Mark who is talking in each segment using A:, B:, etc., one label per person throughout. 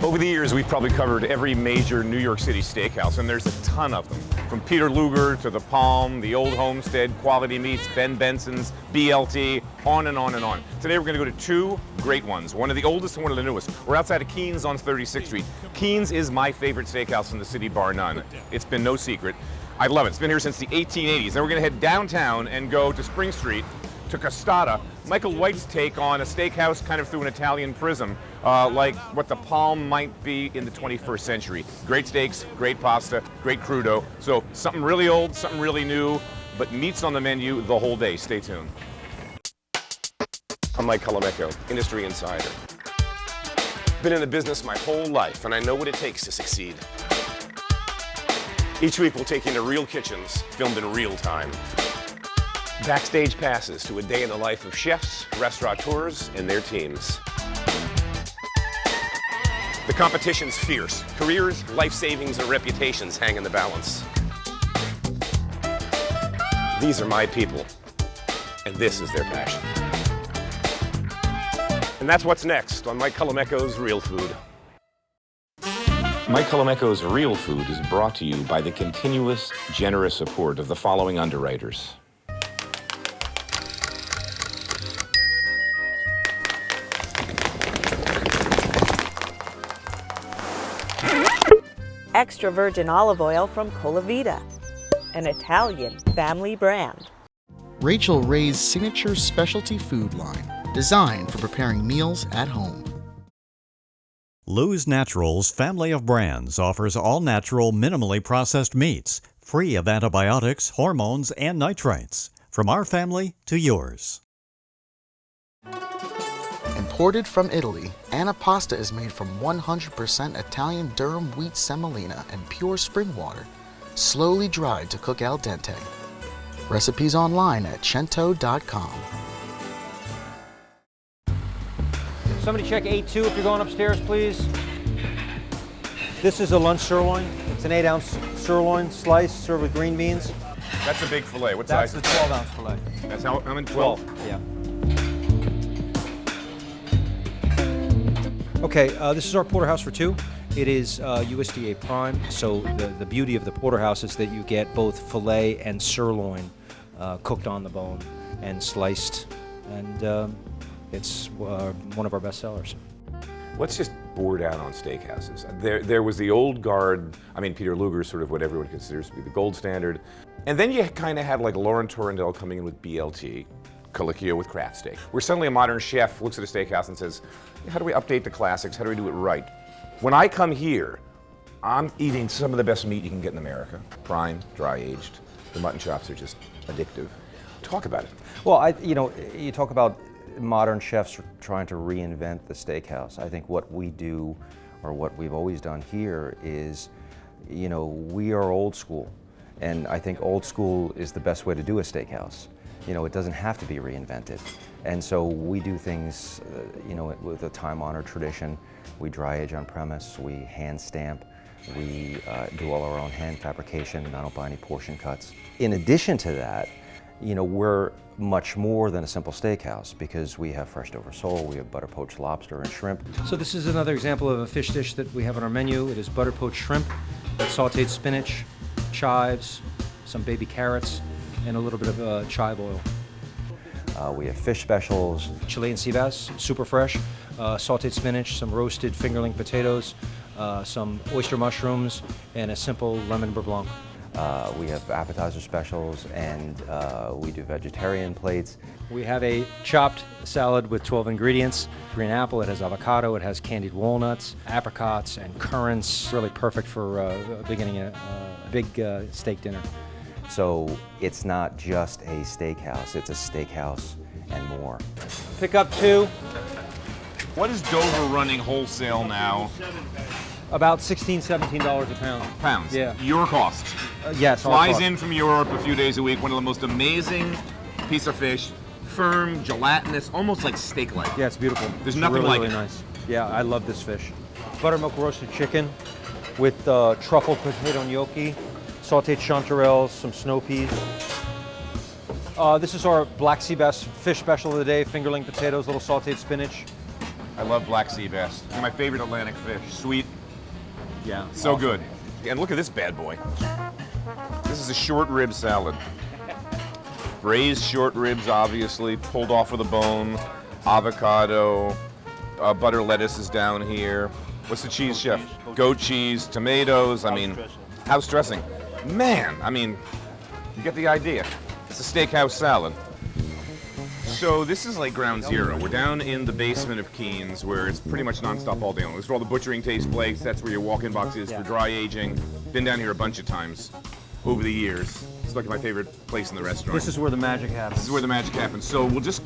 A: Over the years, we've probably covered every major New York City steakhouse, and there's a ton of them. From Peter Luger to the Palm, the Old Homestead, Quality Meats, Ben Benson's, BLT, on and on and on. Today we're going to go to two great ones, one of the oldest and one of the newest. We're outside of KEENS on 36th Street. KEENS is my favorite steakhouse in the city, bar none. It's been no secret. I love it. It's been here since the 1880s. Then we're going to head downtown and go to Spring Street to Costata. Michael White's take on a steakhouse kind of through an Italian prism, like what the Palm might be in the 21st century. Great steaks, great pasta, great crudo. So something really old, something really new, but meat's on the menu the whole day. Stay tuned. I'm Mike Colameco, industry insider. Been in the business my whole life, and I know what it takes to succeed. Each week we'll take you into real kitchens, filmed in real time. Backstage passes to a day in the life of chefs, restaurateurs, and their teams. The competition's fierce. Careers, life savings, and reputations hang in the balance. These are my people, and this is their passion. And that's what's next on Mike Colameco's Real Food. Mike Colameco's Real Food is brought to you by the continuous, generous support of the following underwriters.
B: Extra virgin olive oil from Colavita, an Italian family brand.
C: Rachel Ray's signature specialty food line, designed for preparing meals at home.
D: Lou's Naturals family of brands offers all-natural, minimally processed meats, free of antibiotics, hormones, and nitrates. From our family to yours.
C: Imported from Italy, Anna pasta is made from 100% Italian durum wheat semolina and pure spring water, slowly dried to cook al dente. Recipes online at cento.com.
E: Somebody check 8-2 if you're going upstairs, please. This is a lunch sirloin. It's an 8-ounce sirloin slice served with green beans.
A: That's a big fillet. What
E: That's
A: size?
E: the 12-ounce fillet.
A: That's how many? 12?
E: Yeah. Okay, this is our porterhouse for two. It is USDA prime, so the beauty of the porterhouse is that you get both fillet and sirloin cooked on the bone and sliced, and it's one of our best sellers.
A: Let's just bore down on steakhouses. There was the old guard. I mean, Peter Luger's sort of what everyone considers to be the gold standard. And then you kind of had like Lauren Torrendale coming in with BLT, Colicchio with craft steak, where suddenly a modern chef looks at a steakhouse and says, how do we update the classics? How do we do it right? When I come here, I'm eating some of the best meat you can get in America. Prime, dry aged. The mutton chops are just addictive. Talk about it.
E: Well, you talk about modern chefs trying to reinvent the steakhouse. I think what we do, or what we've always done here, is, we are old school. And I think old school is the best way to do a steakhouse. It doesn't have to be reinvented. And so we do things, with a time-honored tradition. We dry age on premise, we hand stamp, we do all our own hand fabrication, and I don't buy any portion cuts. In addition to that, we're much more than a simple steakhouse because we have fresh over sole, we have butter poached lobster and shrimp. So this is another example of a fish dish that we have on our menu. It is butter poached shrimp with sauteed spinach, chives, some baby carrots, and a little bit of chive oil. We have fish specials, Chilean sea bass, super fresh, sauteed spinach, some roasted fingerling potatoes, some oyster mushrooms, and a simple lemon beurre blanc. We have appetizer specials, and we do vegetarian plates. We have a chopped salad with 12 ingredients. Green apple, it has avocado, it has candied walnuts, apricots, and currants. Really perfect for beginning a big steak dinner. So it's not just a steakhouse, it's a steakhouse and more. Pick up two.
A: What is Dover running wholesale now?
E: About $16, $17 a pound.
A: Pounds?
E: Yeah.
A: Your cost?
E: Yes.
A: Flies in from Europe a few days a week. One of the most amazing piece of fish. Firm, gelatinous, almost like steak-like.
E: Yeah, it's beautiful.
A: There's
E: it's
A: nothing
E: really,
A: like
E: really
A: it.
E: Nice. Yeah, I love this fish. Buttermilk roasted chicken with truffle potato gnocchi, sauteed chanterelles, some snow peas. This is our black sea bass fish special of the day, fingerling potatoes, little sauteed spinach.
A: I love black sea bass. They're my favorite Atlantic fish. Sweet,
F: Yeah.
A: so good. And look at this bad boy. This is a short rib salad. Braised short ribs, obviously, pulled off with a bone. Avocado, butter lettuce is down here. What's the cheese, chef? Goat cheese, tomatoes. I mean, house dressing. Man, I mean, you get the idea. It's a steakhouse salad. So this is like ground zero. We're down in the basement of KEENS, where it's pretty much nonstop all day long. This is where all the butchering takes place. That's where your walk-in box is for dry aging. Been down here a bunch of times over the years. It's like my favorite place in the restaurant.
F: This is where the magic happens.
A: This is where the magic happens. So we'll just,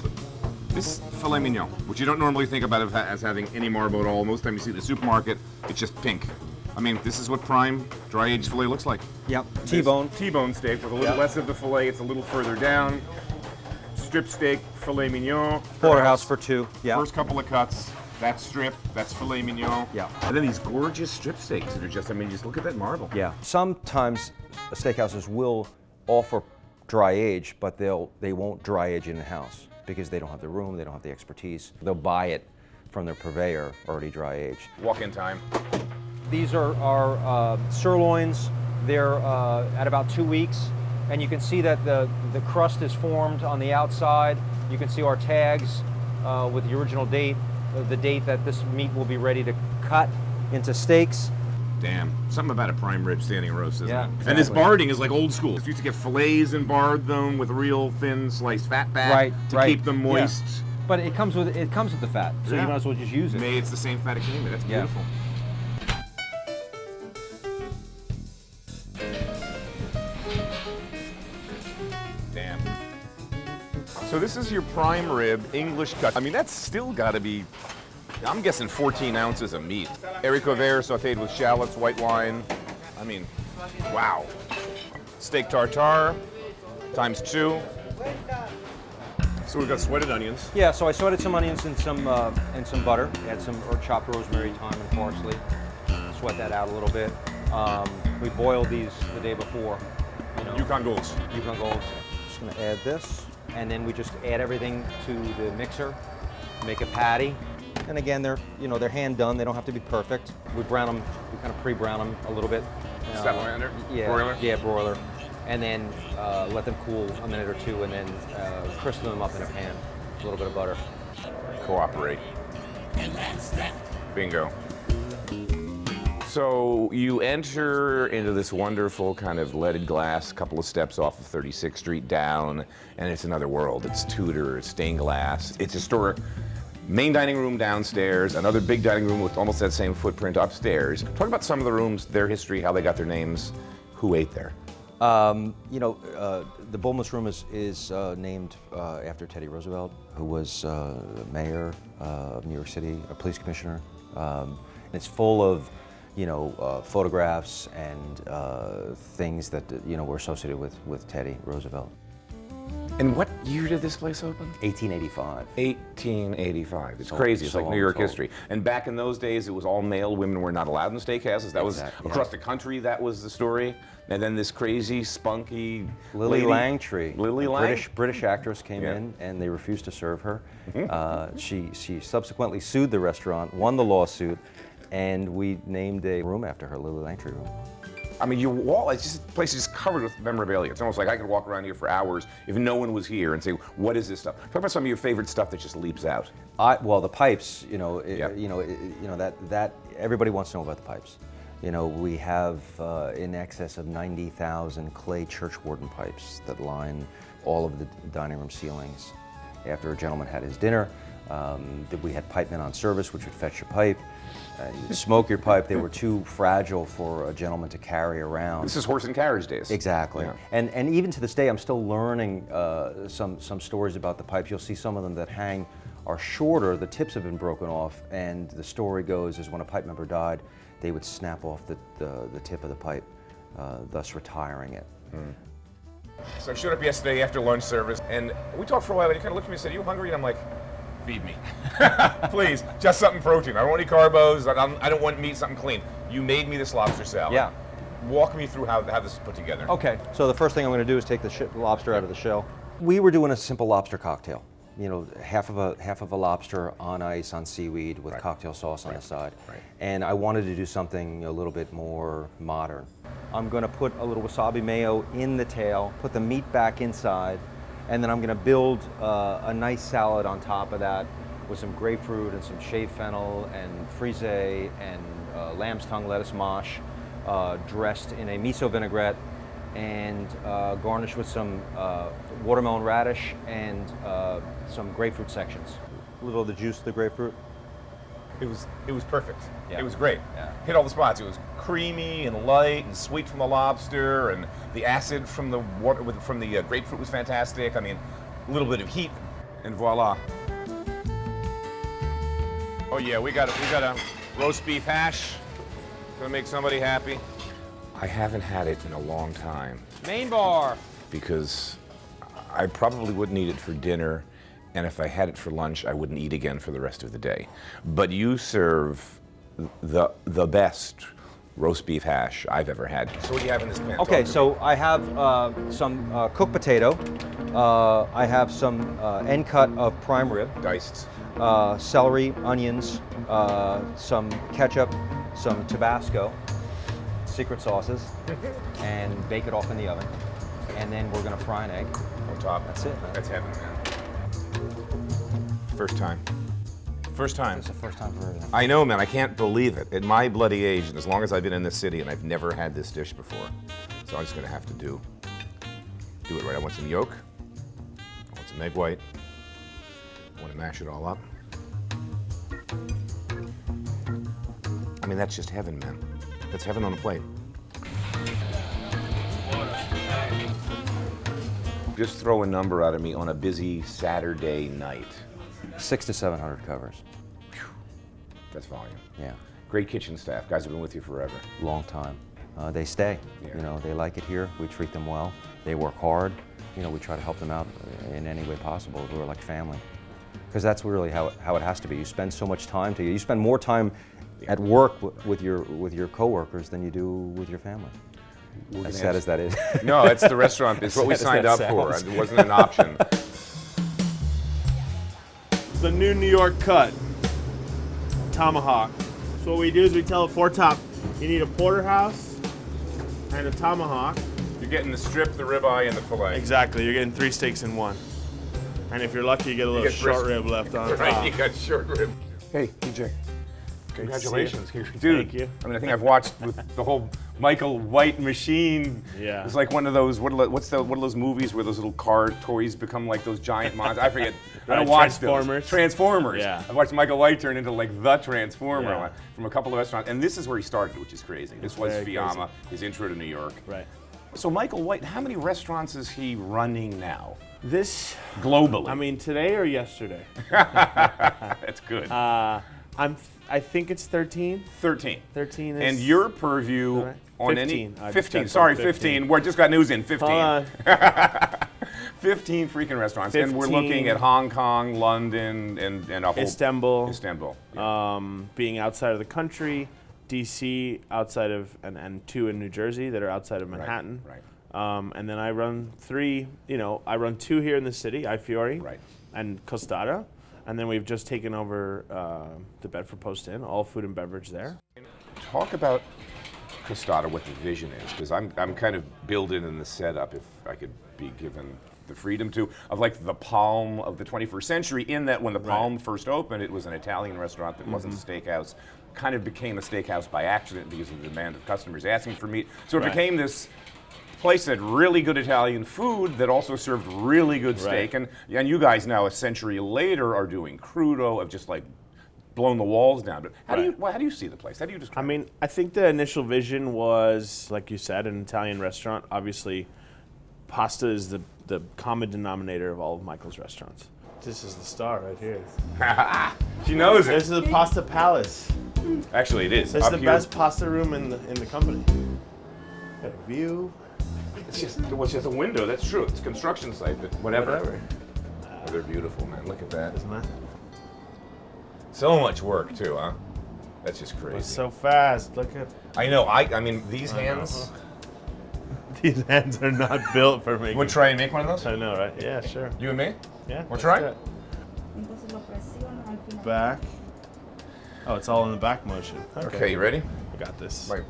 A: this filet mignon, which you don't normally think about as having any marble at all. Most time you see it in the supermarket, it's just pink. I mean, this is what prime dry aged filet looks like.
F: Yep. T-bone.
A: T-bone steak with a little less of the filet. It's a little further down. Strip steak, filet mignon.
F: Porterhouse for two. Yeah.
A: First couple of cuts. That's strip. That's filet mignon.
F: Yeah.
A: And then these gorgeous strip steaks that are just, I mean, just look at that marble.
F: Yeah.
E: Sometimes steakhouses will offer dry age, but they won't dry age in the house because they don't have the room, they don't have the expertise. They'll buy it from their purveyor already dry aged.
A: Walk-in time.
F: These are sirloins. They're at about 2 weeks, and you can see that the crust is formed on the outside. You can see our tags with the original date, the date that this meat will be ready to cut into steaks.
A: Damn, something about a prime rib standing roast, isn't
F: Yeah,
A: it? And this barding is like old school. We used to get fillets and barred them with real thin sliced fat back to keep them moist.
F: Yeah. But it comes with the fat, so you might as well just use it.
A: It's the same fat it came in. That's
F: Yeah.
A: beautiful. Damn. So this is your prime rib, English cut. I mean, that's still got to be, I'm guessing 14 ounces of meat. Haricot vert sauteed with shallots, white wine. I mean, wow. Steak tartare, ×2. So we've got sweated onions.
F: Yeah, so I sweated some onions and some butter. Add some chopped rosemary, thyme, and parsley. Sweat that out a little bit. We boiled these the day before. You know,
A: Yukon Golds.
F: Yukon Golds. Just gonna add this, and then we just add everything to the mixer. Make a patty, and again, they're hand done. They don't have to be perfect. We brown them. We kind of pre-brown them a little bit.
A: Statlander?
F: Yeah,
A: Broiler?
F: Yeah, broiler. And then let them cool a minute or two, and then crisp them up in a pan. A little bit of butter.
A: Cooperate. Bingo. So you enter into this wonderful kind of leaded glass, couple of steps off of 36th Street down, and it's another world. It's Tudor, it's stained glass, it's historic. Main dining room downstairs, another big dining room with almost that same footprint upstairs. Talk about some of the rooms, their history, how they got their names, who ate there.
E: The Bulmus Room is named after Teddy Roosevelt, who was mayor of New York City, a police commissioner. And it's full of, photographs and things that were associated with Teddy Roosevelt.
A: And what year did this place open?
E: 1885.
A: 1885. It's crazy. It's like New York history. And back in those days, it was all male. Women were not allowed in steakhouses. That was across the country. That was the story. And then this crazy, spunky
E: Lily
A: lady,
E: Langtry,
A: Lily
E: British actress, came in, and they refused to serve her. She subsequently sued the restaurant, won the lawsuit, and we named a room after her, Lily Langtry Room.
A: I mean, your wall, it's just, the place is just covered with memorabilia. It's almost like I could walk around here for hours if no one was here and say, what is this stuff? Talk about some of your favorite stuff that just leaps out.
E: Well, the pipes, that everybody wants to know about the pipes. We have in excess of 90,000 clay church warden pipes that line all of the dining room ceilings. After a gentleman had his dinner, we had pipemen on service, which would fetch your pipe. You'd smoke your pipe. They were too fragile for a gentleman to carry around.
A: This is horse and carriage days.
E: Exactly.
A: Yeah.
E: And even to this day, I'm still learning some stories about the pipes. You'll see some of them that hang are shorter. The tips have been broken off, and the story goes is when a pipe member died, they would snap off the tip of the pipe, thus retiring it.
A: So I showed up yesterday after lunch service, and we talked for a while, and he kind of looked at me and said, are you hungry? And I'm like, feed me. Please, just something protein. I don't want any carbos. I don't want meat, something clean. You made me this lobster salad.
F: Yeah.
A: Walk me through how this is put together.
F: Okay.
E: So the first thing I'm going to do is take the lobster out of the shell. We were doing a simple lobster cocktail. you know, half of a lobster on ice on seaweed with cocktail sauce on the side.
A: Right.
E: And I wanted to do something a little bit more modern. I'm going to put a little wasabi mayo in the tail, put the meat back inside, and then I'm going to build a nice salad on top of that with some grapefruit and some shaved fennel and frise and lamb's tongue lettuce mash, dressed in a miso vinaigrette, and garnished with some watermelon radish and some grapefruit sections. A little of the juice of the grapefruit.
A: It was perfect.
E: Yeah.
A: It was great.
E: Yeah.
A: Hit all the spots. It was creamy and light and sweet from the lobster, and the acid from the water from the grapefruit was fantastic. I mean, a little bit of heat, and voila. Oh yeah, we got a roast beef hash. Gonna make somebody happy. I haven't had it in a long time
F: Main bar.
A: because I probably wouldn't eat it for dinner, and if I had it for lunch, I wouldn't eat again for the rest of the day. But you serve the best roast beef hash I've ever had. So what do you have in this pan?
E: Okay, so I have some cooked potato. I have some end cut of prime rib,
A: Diced.
E: celery, onions, some ketchup, some Tabasco, secret sauces, and bake it off in the oven. And then we're gonna fry an egg.
A: On top.
E: That's it, man.
A: That's heaven, man. First time. First time.
E: It's the first time for everything.
A: I know, man. I can't believe it. At my bloody age, and as long as I've been in this city, and I've never had this dish before, so I'm just gonna have to do it right. I want some yolk. I want some egg white. I want to mash it all up. I mean, that's just heaven, man. That's heaven on a plate. Just throw a number out of me on a busy Saturday night.
E: 600 to 700 covers.
A: That's volume.
E: Yeah,
A: Great kitchen staff. Guys have been with you forever.
E: long time. They stay.
A: Yeah.
E: You know, they like it here. We treat them well. They work hard. You know, we try to help them out in any way possible. We're like family. Because that's really how it has to be. You spend so much time together. You spend more time at work with your coworkers than you do with your family. As sad as that is.
A: No, it's the restaurant. It's what we
E: As
A: signed
E: that
A: up for.
E: sounds.
A: It wasn't an option.
G: The new New York cut, tomahawk. So what we do is we tell a foretop, you need a porterhouse and a tomahawk.
A: You're getting the strip, the ribeye, and the fillet.
G: Exactly, you're getting 3 steaks in one. And if you're lucky, you get a little
A: get
G: short
A: brisket.
G: rib left on
A: Right,
G: top.
A: you got short rib. Hey, DJ. Congratulations, dude.
G: Thank you.
A: I mean, I think I've watched with the whole Michael White machine.
G: Yeah.
A: It's like one of those. What are those movies where those little car toys become like those giant monsters? I forget. I don't
G: Right,
A: watch
G: Transformers.
A: those. Transformers.
G: Yeah.
A: I've watched Michael White turn into like the Transformer
G: Yeah.
A: from a couple of restaurants, and this is where he started, which is crazy. This was
G: very
A: Fiamma, his intro to New York.
G: Right.
A: So Michael White, how many restaurants is he running now?
G: This,
A: Globally.
G: I mean, today or yesterday?
A: That's good.
G: I think it's 13.
A: 13.
G: 13 is...
A: And your purview
G: Right.
A: on
G: 15.
A: any...
G: I just
A: 15.
G: got
A: Sorry,
G: some
A: 15. We just got news in. 15.
G: Hold on.
A: 15 freaking restaurants. And we're
G: 15.
A: looking at Hong Kong, London, and a whole...
G: Istanbul.
A: Istanbul.
G: Being outside of the country, DC outside of, and 2 in New Jersey that are outside of Manhattan.
A: Right.
G: And then I run 3, I run 2 here in the city, Fiore
A: Right.
G: and Costata. And then we've just taken over the Bedford Post Inn, all food and beverage there.
A: Talk about Costata, what the vision is, because I'm kind of building in the setup, if I could be given the freedom to, of like the Palm of the 21st century, in that when the Palm first opened, it was an Italian restaurant that wasn't a steakhouse, kind of became a steakhouse by accident because of the demand of customers asking for meat. So it
G: Right.
A: became this place that had really good Italian food that also served really good steak.
G: Right.
A: And you guys now, a century later, are doing crudo, of just like blown the walls down. But how do you see the place? How do you describe
G: I mean, I think the initial vision was, like you said, an Italian restaurant. Obviously, pasta is the common denominator of all of Michael's restaurants. This is the star right here.
A: She knows
G: This
A: it.
G: is the Pasta Palace.
A: Actually, it is.
G: This is
A: Up
G: the
A: here.
G: best pasta room in the company. Got a view.
A: It's just a window. That's true. It's a construction site, but whatever. Oh, they're beautiful, man. Look at that.
G: Isn't that?
A: So much work too, huh? That's just crazy.
G: It's so fast. Look at
A: I know. I mean, these hands.
G: these hands are not built for me.
A: You want to try and make one of those?
G: I know, right? Yeah, sure.
A: You and me?
G: Yeah.
A: We'll
G: let's
A: try?
G: do it. Back. Oh, it's all in the back motion.
A: Okay, you ready?
G: I got this.
A: Right.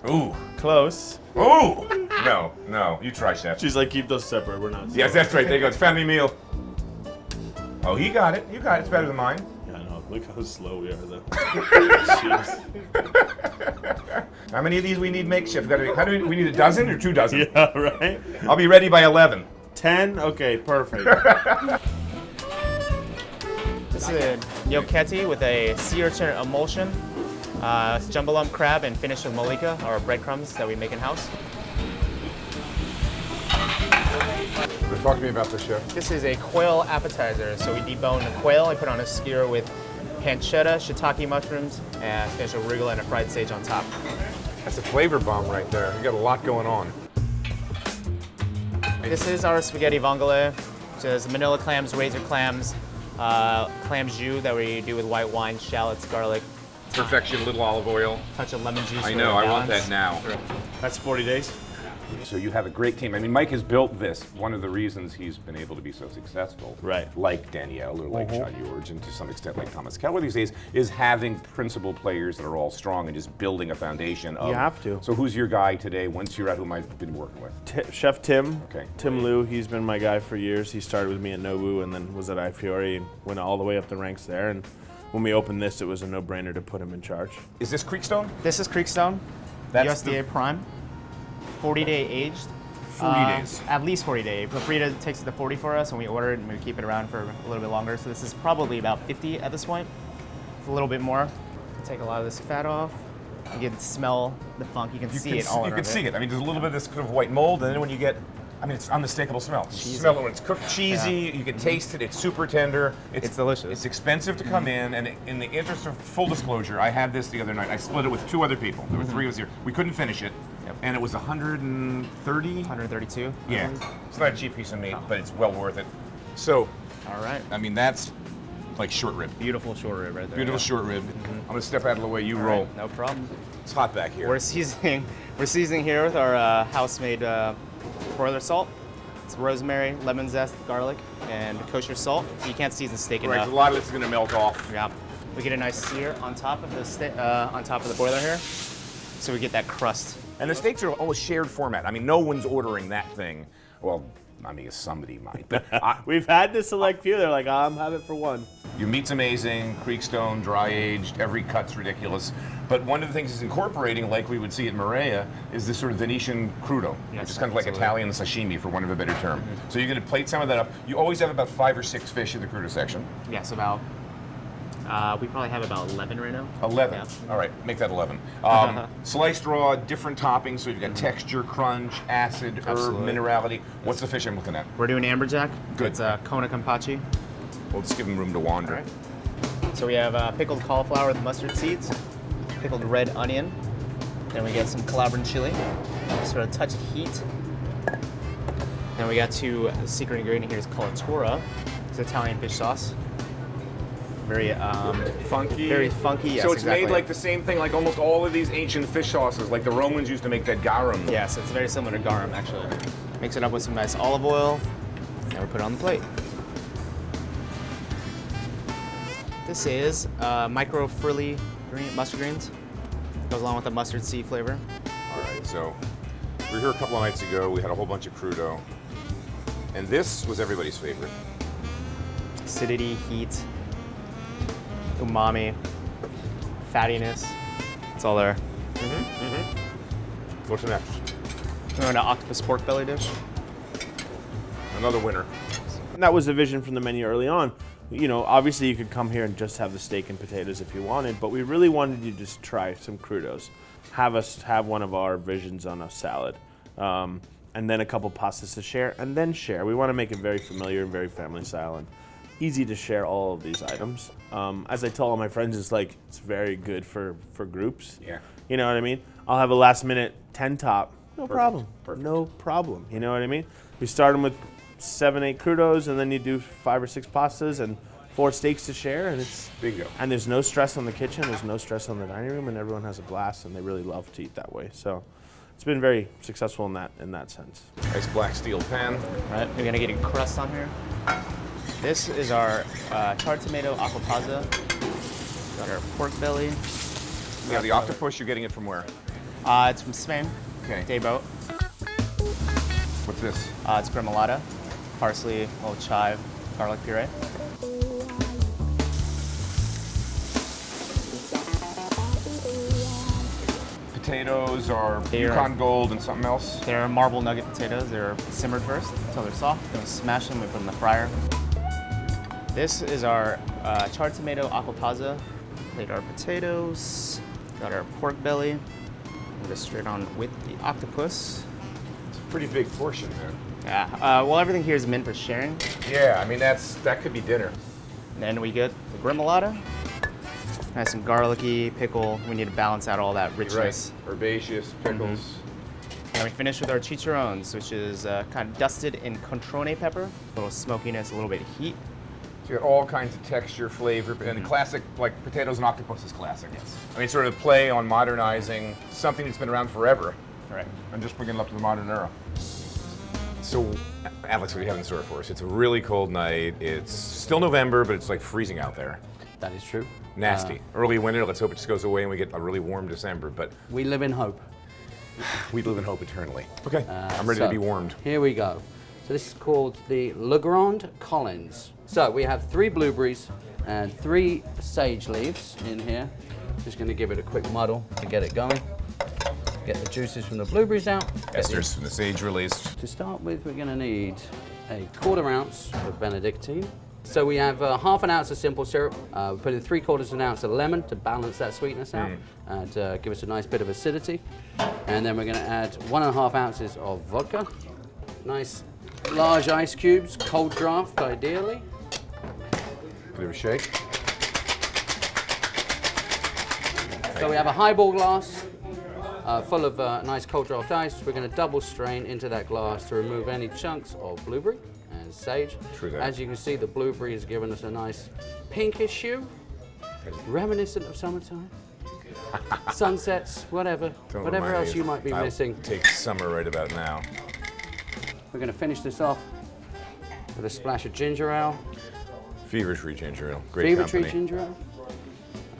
A: Ooh.
G: Close.
A: Ooh! No, no. You try, chef.
G: She's like, keep those separate. We're not.
A: Yes, that's right. There you go. It's family meal. Oh, he got it. You got it. It's better than mine.
G: Yeah, I know. Look how slow we are, though.
A: How many of these we need makeshift? We need a dozen or 2 dozen?
G: Yeah, right?
A: I'll be ready by 11.
G: 10? Okay, perfect.
H: This is a gnocchetti with a sea urchin emulsion, jumbo lump crab, and finished with mollica, or breadcrumbs that we make in-house.
A: Talk to me about this, chef.
H: This is a quail appetizer. So we debone the quail, I put on a skewer with pancetta, shiitake mushrooms, and finish with arugula and a fried sage on top.
A: That's a flavor bomb right there. You got a lot going on.
H: This is our spaghetti vongole, which is manila clams, razor clams, clam jus that we do with white wine, shallots, garlic.
A: Perfection, little olive oil.
H: Touch of lemon juice.
A: I
H: for
A: know, I want
H: balance.
A: that now.
G: That's 40 days.
A: So you have a great team. I mean, Mike has built this. One of the reasons he's been able to be so successful,
G: Right.
A: like Danielle or like Sean George, and to some extent like Thomas Keller these days, is having principal players that are all strong and just building a foundation of.
G: You have to.
A: So who's your guy today? Once you're out, who I've been working with?
G: Chef Tim.
A: Okay.
G: Tim Liu, he's been my guy for years. He started with me at Nobu and then was at iFiore and went all the way up the ranks there. And when we opened this, it was a no-brainer to put him in charge.
A: Is this Creekstone?
H: This is Creekstone,
A: That's
H: USDA Prime, 40-day aged.
A: 40 days.
H: At least 40 days. Frida takes it to 40 for us, and we order it and we keep it around for a little bit longer. So this is probably about 50 at this point. It's a little bit more. Take a lot of this fat off. You can smell the funk. You can see it all
A: You
H: over
A: can see it. I mean, there's a little bit of this kind of white mold, and then when you get, I mean, it's unmistakable smell. You smell it when it's cooked cheesy. You can taste it. It's super tender.
H: It's delicious.
A: It's expensive to come in, and in the interest of full disclosure, I had this the other night. I split it with 2 other people. There were 3 of us here. We couldn't finish it, and it was 130.
H: 132.
A: Yeah, it's not a cheap piece of meat, but it's well worth it. So,
H: All right.
A: I mean, that's like short rib.
H: Beautiful short rib right there.
A: Beautiful short rib. I'm gonna step out of the way. You roll.
H: No problem.
A: It's hot back here.
H: We're seasoning here with our house-made broiler salt. It's rosemary, lemon zest, garlic, and kosher salt. You can't season steak
A: Right,
H: enough.
A: a lot of it's gonna melt off.
H: Yeah. We get a nice sear on top of the boiler here, so we get that crust.
A: And the steaks are always shared format. I mean, no one's ordering that thing. Well, I mean, somebody might. But
G: We've had to select few. They're like, I'm have it for one.
A: your meat's amazing, Creekstone, dry aged, every cut's ridiculous. But one of the things it's incorporating, like we would see at Maria, is this sort of Venetian crudo, which is kind of like Italian sashimi, for want of a better term. So you're going to plate some of that up. You always have about 5 or 6 fish in the crudo section.
H: Yes, we probably have about 11 right now.
A: 11.
H: Yeah.
A: All right, make that 11. Sliced raw, different toppings. So you've got texture, crunch, acid, herb,
H: Absolutely.
A: minerality. What's the fish I'm looking at?
H: We're doing amberjack.
A: Good.
H: It's Kona Kampachi.
A: We'll just give them room to wander.
H: So we have pickled cauliflower with mustard seeds, pickled red onion, then we get some Calabrian chili, sort of touch of heat. Then we got 2 secret ingredient here is colatura. It's Italian fish sauce. Very
A: Funky.
H: Very funky. Yes,
A: So it's
H: exactly.
A: made like the same thing, like almost all of these ancient fish sauces, like the Romans used to make that garum.
H: Yes, it's very similar to garum actually. Mix it up with some nice olive oil, and we put it on the plate. This is micro frilly mustard greens. Goes along with the mustard seed flavor.
A: All right, so we were here a couple of nights ago. We had a whole bunch of crudo. And this was everybody's favorite.
H: Acidity, heat, umami, fattiness. It's all there.
A: What's next?
H: We're on an octopus pork belly dish.
A: Another winner.
G: And that was the vision from the menu early on. You know, obviously you could come here and just have the steak and potatoes if you wanted, but we really wanted you to just try some crudos. Have us have one of our visions on a salad. And then a couple pastas to share, and then share. We want to make it very familiar and very family style and easy to share all of these items. As I tell all my friends, it's very good for groups.
A: Yeah.
G: You know what I mean? I'll have a last minute 10 top. No problem.
A: Perfect.
G: No problem. You know what I mean? We start them with 7, 8 crudos, and then you do 5 or 6 pastas and 4 steaks to share, and it's
A: Bingo.
G: and there's no stress on the kitchen, there's no stress on the dining room, and everyone has a blast, and they really love to eat that way. So it's been very successful in that sense.
A: Nice black steel pan.
H: Right, we're gonna get a crust on here. This is our charred tomato aqua pazza. Got our pork belly.
A: Now the octopus, you're getting it from where?
H: It's from Spain.
A: Okay.
H: Day boat.
A: What's this?
H: It's gremolata, parsley, a little chive, garlic puree.
A: Potatoes are
H: They're-
A: Yukon Gold and something else.
H: They're marble nugget potatoes. They're simmered first until they're soft. Then we smash them, we put them in the fryer. This is our charred tomato aqua pazza. Plate our potatoes, got our pork belly. And go straight on with the octopus.
A: It's a pretty big portion, man.
H: Yeah, well, everything here is meant for sharing.
A: Yeah, I mean, that could be dinner.
H: And then we get the gremolata. Has some garlicky pickle. We need to balance out all that
A: You're
H: richness.
A: right. Herbaceous, pickles.
H: And we finish with our chicharrones, which is kind of dusted in controne pepper. A little smokiness, a little bit of heat.
A: So you got all kinds of texture, flavor, and the classic, like potatoes and octopus is classic. Yes. I mean, sort of play on modernizing something that's been around forever
H: Right.
A: and just bringing it up to the modern era. So, Alex, what do you have in store for us? It's a really cold night. It's still November, but it's like freezing out there.
I: That is true.
A: Nasty. Early winter, let's hope it just goes away and we get a really warm December, but
I: We live in hope.
A: we live in hope eternally. Okay, I'm ready
I: So,
A: to be warmed.
I: Here we go. So this is called the Le Grand Collins. So we have 3 blueberries and 3 sage leaves in here. Just going to give it a quick muddle to get it going. Get the juices from the blueberries out.
A: Esters from the sage released.
I: To start with, we're going to need a 1/4 ounce of Benedictine. So we have 1/2 ounce of simple syrup. We put in 3/4 ounce of lemon to balance that sweetness out and give us a nice bit of acidity. And then we're going to add 1.5 ounces of vodka. Nice large ice cubes, cold draft ideally.
A: Bit of a shake.
I: So we have a highball glass full of nice cold draft ice. We're going to double strain into that glass to remove any chunks of blueberry and sage.
A: True that.
I: As you can see, the blueberry has given us a nice pinkish hue, reminiscent of summertime. Sunsets, whatever
A: Don't remind me
I: else
A: of-
I: you might be
A: I'll
I: missing.
A: Take summer right about now.
I: We're going to finish this off with a splash of ginger ale,
A: Fever-tree ginger ale. Great
I: fever
A: company.
I: tree ginger ale,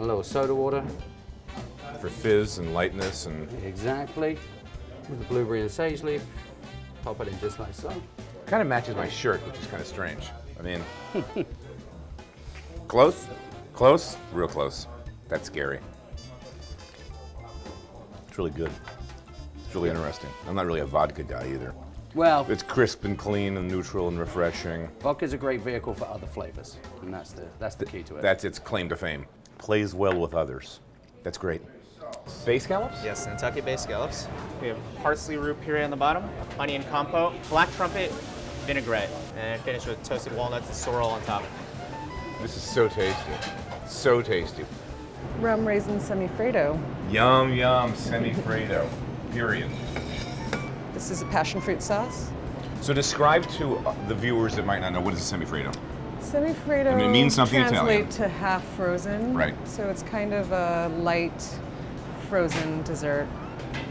I: a little soda water,
A: For fizz and lightness and
I: exactly, with the blueberry and sage leaf. Pop it in just like so.
A: kind of matches my shirt, which is kind of strange. I mean, close? Close? Real close. That's scary. It's really good. It's really interesting. I'm not really a vodka guy either.
I: Well,
A: It's crisp and clean and neutral and refreshing.
I: vodka's a great vehicle for other flavors, and that's the key to it.
A: That's its claim to fame.
J: Plays well with others.
A: That's great. Bay scallops?
H: Yes, Nantucket-based scallops. We have parsley root puree on the bottom, onion compote, black trumpet, vinaigrette, and finish with toasted walnuts and sorrel on top.
A: This is so tasty. So tasty.
K: Rum raisin semifredo.
A: Yum, yum, semi-Fredo. Period.
K: This is a passion fruit sauce.
A: So describe to the viewers that might not know, what is a semi-Fredo?
K: Semifredo
A: I mean, it means something
K: translate
A: Italian.
K: to half frozen.
A: Right.
K: So it's kind of a light frozen dessert.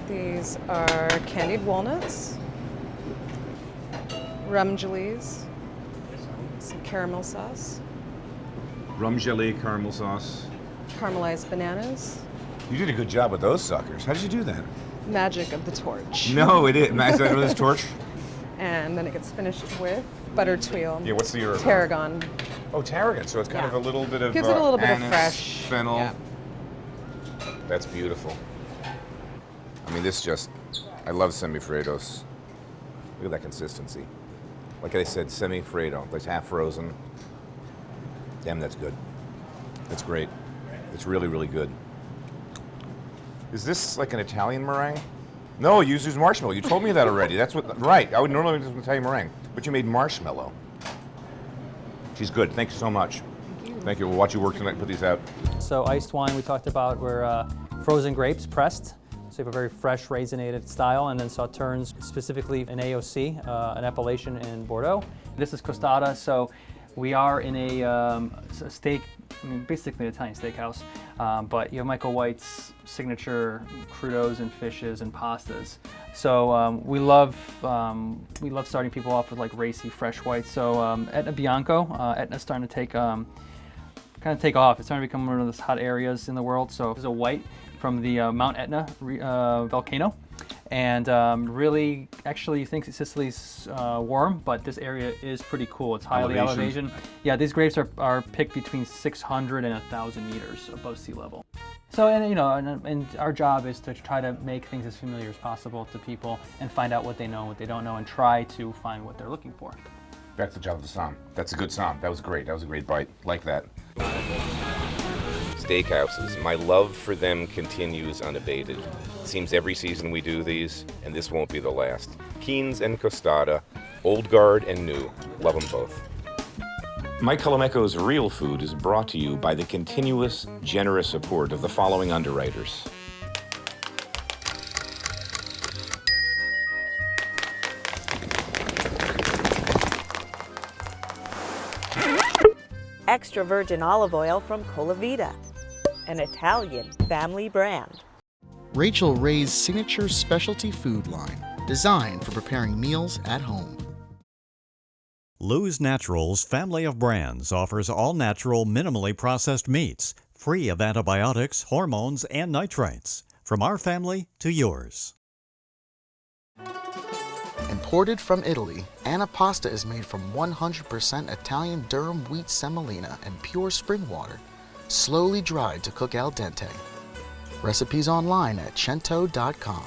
K: These are candied walnuts, rum gelees, some caramel sauce,
A: Rum jelly, caramel sauce.
K: caramelized bananas,
A: You did a good job with those suckers. How did you do that?
K: magic of the torch.
A: No, it is. Is that this torch?
K: And then it gets finished with butter tuile,
A: Yeah, what's the herb?
K: tarragon.
A: Oh, tarragon. So it's kind of a little bit of
K: Gives it a little bit of
A: anise,
K: fresh.
A: fennel.
K: Yeah.
A: That's beautiful. I mean, this just, I love semi-Fredos. Look at that consistency. Like I said, semi-Fredo, like half frozen. Damn, that's good. That's great. It's really, really good. Is this like an Italian meringue? No, you use marshmallow. You told me that already. That's what, right. I would normally do an Italian meringue, but you made marshmallow. She's good. Thank you so much. Thank you. We'll watch you work tonight and put these out.
L: So iced wine we talked about were frozen grapes pressed. So you have a very fresh raisinated style, and then sauternes specifically in AOC, an appellation in Bordeaux. This is Costata, so We are in a steak, I mean, basically an Italian steakhouse, but you have Michael White's signature crudos and fishes and pastas. So we love starting people off with like racy, fresh whites. So Etna Bianco, Etna's starting to take kind of take off. It's starting to become one of those hot areas in the world. So there's a white from the Mount Etna volcano. And really, actually, you think Sicily's warm, but this area is pretty cool. It's highly elevation. Yeah, these grapes are picked between 600 and 1,000 meters above sea level. So, and you know, and our job is to try to make things as familiar as possible to people and find out what they know and what they don't know and try to find what they're looking for.
A: That's the job of the som. That's a good som. That was great. That was a great bite. Like that. Steakhouses. My love for them continues unabated. It seems every season we do these, and this won't be the last. KEENS and Costata, old guard and new. Love them both. My Colameco's Real Food is brought to you by the continuous, generous support of the following underwriters.
B: Extra virgin olive oil from Colavita, an Italian family brand.
C: Rachel Ray's signature specialty food line, designed for preparing meals at home.
D: Lou's Naturals family of brands offers all-natural, minimally processed meats, free of antibiotics, hormones, and nitrates. From our family to yours.
C: Imported from Italy, Pasta is made from 100% Italian durum wheat semolina and pure spring water, slowly dried to cook al dente. Recipes online at cento.com.